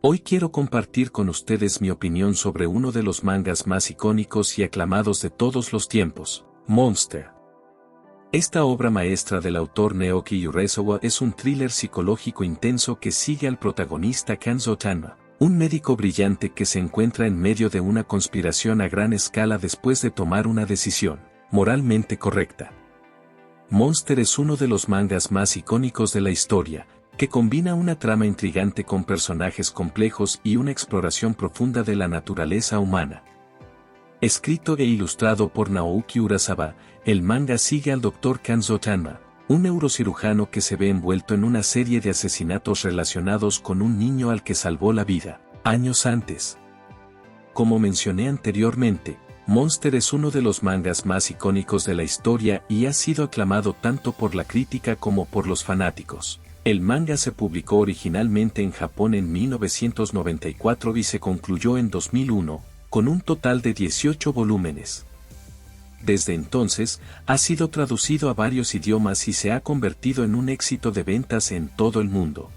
Hoy quiero compartir con ustedes mi opinión sobre uno de los mangas más icónicos y aclamados de todos los tiempos, Monster. Esta obra maestra del autor Naoki Urasawa es un thriller psicológico intenso que sigue al protagonista Kanzo Tanma, un médico brillante que se encuentra en medio de una conspiración a gran escala después de tomar una decisión moralmente correcta. Monster es uno de los mangas más icónicos de la historia, que combina una trama intrigante con personajes complejos y una exploración profunda de la naturaleza humana. Escrito e ilustrado por Naoki Urasawa, el manga sigue al Dr. Kanzo Tanma, un neurocirujano que se ve envuelto en una serie de asesinatos relacionados con un niño al que salvó la vida, años antes. Como mencioné anteriormente, Monster es uno de los mangas más icónicos de la historia y ha sido aclamado tanto por la crítica como por los fanáticos. El manga se publicó originalmente en Japón en 1994 y se concluyó en 2001, con un total de 18 volúmenes. Desde entonces, ha sido traducido a varios idiomas y se ha convertido en un éxito de ventas en todo el mundo.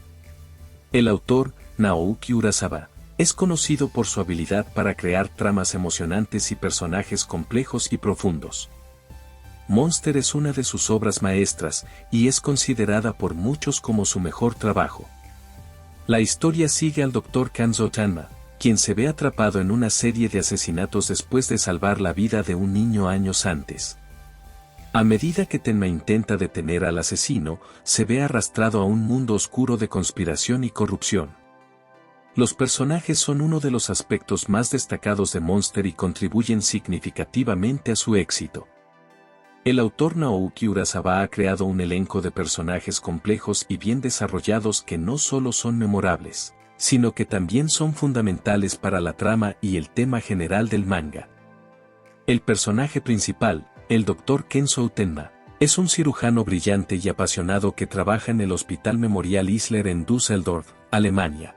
El autor, Naoki Urasawa, es conocido por su habilidad para crear tramas emocionantes y personajes complejos y profundos. Monster es una de sus obras maestras, y es considerada por muchos como su mejor trabajo. La historia sigue al Dr. Kanzo Tanma, quien se ve atrapado en una serie de asesinatos después de salvar la vida de un niño años antes. A medida que Tenma intenta detener al asesino, se ve arrastrado a un mundo oscuro de conspiración y corrupción. Los personajes son uno de los aspectos más destacados de Monster y contribuyen significativamente a su éxito. El autor Naoki Urasawa ha creado un elenco de personajes complejos y bien desarrollados que no solo son memorables, sino que también son fundamentales para la trama y el tema general del manga. El personaje principal, el Dr. Kenzo Tenma, es un cirujano brillante y apasionado que trabaja en el Hospital Memorial Isler en Düsseldorf, Alemania.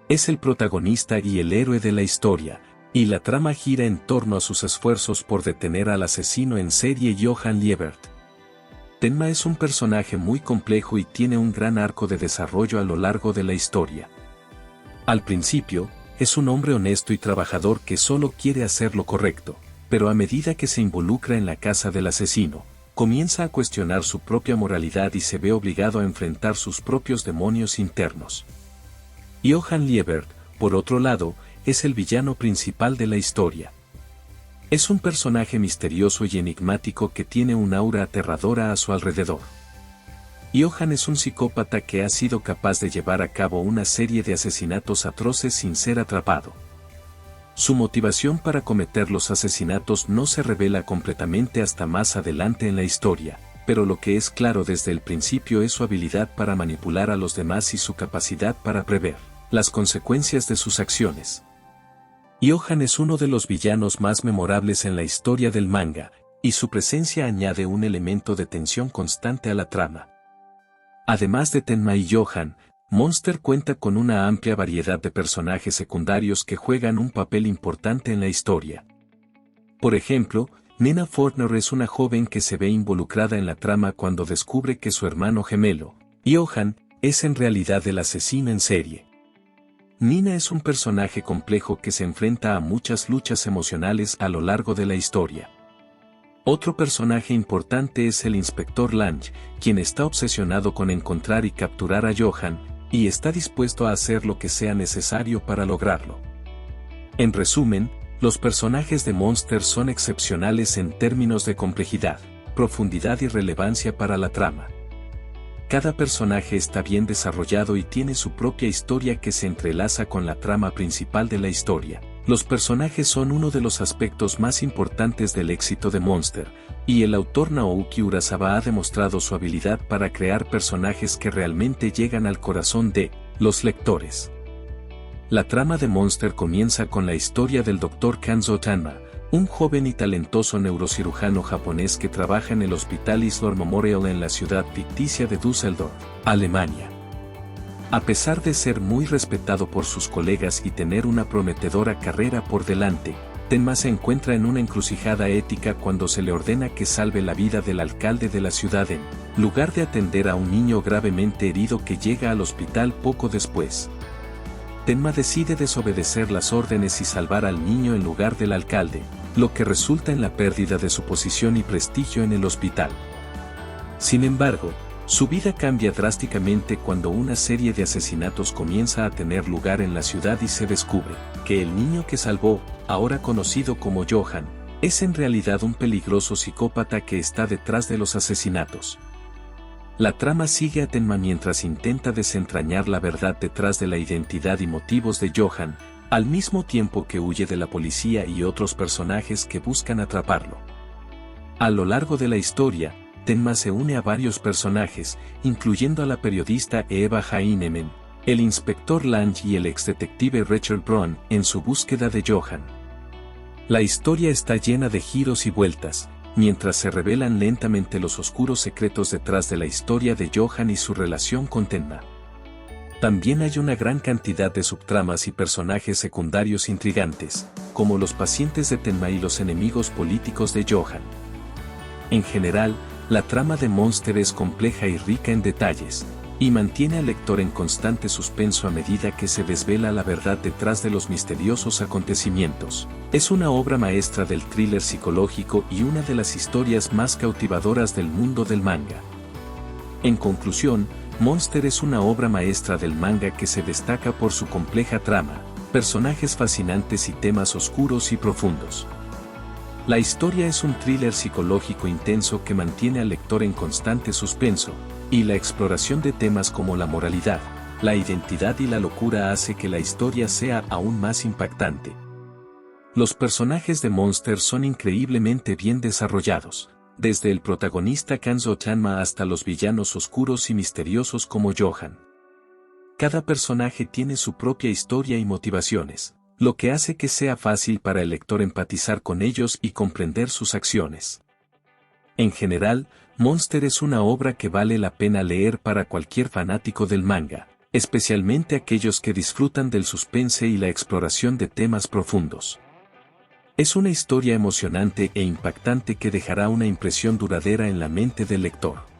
Es el protagonista y el héroe de la historia, y la trama gira en torno a sus esfuerzos por detener al asesino en serie Johann Liebert. Tenma es un personaje muy complejo y tiene un gran arco de desarrollo a lo largo de la historia. Al principio, es un hombre honesto y trabajador que solo quiere hacer lo correcto, pero a medida que se involucra en la caza del asesino, comienza a cuestionar su propia moralidad y se ve obligado a enfrentar sus propios demonios internos. Johann Liebert, por otro lado, es el villano principal de la historia. Es un personaje misterioso y enigmático que tiene un aura aterradora a su alrededor. Johann es un psicópata que ha sido capaz de llevar a cabo una serie de asesinatos atroces sin ser atrapado. Su motivación para cometer los asesinatos no se revela completamente hasta más adelante en la historia, pero lo que es claro desde el principio es su habilidad para manipular a los demás y su capacidad para prever las consecuencias de sus acciones. Johann es uno de los villanos más memorables en la historia del manga, y su presencia añade un elemento de tensión constante a la trama. Además de Tenma y Johann, Monster cuenta con una amplia variedad de personajes secundarios que juegan un papel importante en la historia. Por ejemplo, Nina Fortner es una joven que se ve involucrada en la trama cuando descubre que su hermano gemelo, Johann, es en realidad el asesino en serie. Nina es un personaje complejo que se enfrenta a muchas luchas emocionales a lo largo de la historia. Otro personaje importante es el Inspector Lange, quien está obsesionado con encontrar y capturar a Johann, y está dispuesto a hacer lo que sea necesario para lograrlo. En resumen, los personajes de Monster son excepcionales en términos de complejidad, profundidad y relevancia para la trama. Cada personaje está bien desarrollado y tiene su propia historia que se entrelaza con la trama principal de la historia. Los personajes son uno de los aspectos más importantes del éxito de Monster, y el autor Naoki Urasawa ha demostrado su habilidad para crear personajes que realmente llegan al corazón de los lectores. La trama de Monster comienza con la historia del Dr. Kanzo Tanma, un joven y talentoso neurocirujano japonés que trabaja en el Hospital Isler Memorial en la ciudad ficticia de Düsseldorf, Alemania. A pesar de ser muy respetado por sus colegas y tener una prometedora carrera por delante, Tenma se encuentra en una encrucijada ética cuando se le ordena que salve la vida del alcalde de la ciudad en lugar de atender a un niño gravemente herido que llega al hospital poco después. Tenma decide desobedecer las órdenes y salvar al niño en lugar del alcalde, lo que resulta en la pérdida de su posición y prestigio en el hospital. Sin embargo, su vida cambia drásticamente cuando una serie de asesinatos comienza a tener lugar en la ciudad y se descubre que el niño que salvó, ahora conocido como Johan, es en realidad un peligroso psicópata que está detrás de los asesinatos. La trama sigue a Tenma mientras intenta desentrañar la verdad detrás de la identidad y motivos de Johan, al mismo tiempo que huye de la policía y otros personajes que buscan atraparlo. A lo largo de la historia, Tenma se une a varios personajes, incluyendo a la periodista Eva Heinemann, el inspector Lange y el exdetective Rachel Braun en su búsqueda de Johan. La historia está llena de giros y vueltas, mientras se revelan lentamente los oscuros secretos detrás de la historia de Johan y su relación con Tenma. También hay una gran cantidad de subtramas y personajes secundarios intrigantes, como los pacientes de Tenma y los enemigos políticos de Johan. En general, la trama de Monster es compleja y rica en detalles, y mantiene al lector en constante suspenso a medida que se desvela la verdad detrás de los misteriosos acontecimientos. Es una obra maestra del thriller psicológico y una de las historias más cautivadoras del mundo del manga. En conclusión, Monster es una obra maestra del manga que se destaca por su compleja trama, personajes fascinantes y temas oscuros y profundos. La historia es un thriller psicológico intenso que mantiene al lector en constante suspenso, y la exploración de temas como la moralidad, la identidad y la locura hace que la historia sea aún más impactante. Los personajes de Monster son increíblemente bien desarrollados, desde el protagonista Kanzo Tenma hasta los villanos oscuros y misteriosos como Johan. Cada personaje tiene su propia historia y motivaciones, lo que hace que sea fácil para el lector empatizar con ellos y comprender sus acciones. En general, Monster es una obra que vale la pena leer para cualquier fanático del manga, especialmente aquellos que disfrutan del suspense y la exploración de temas profundos. Es una historia emocionante e impactante que dejará una impresión duradera en la mente del lector.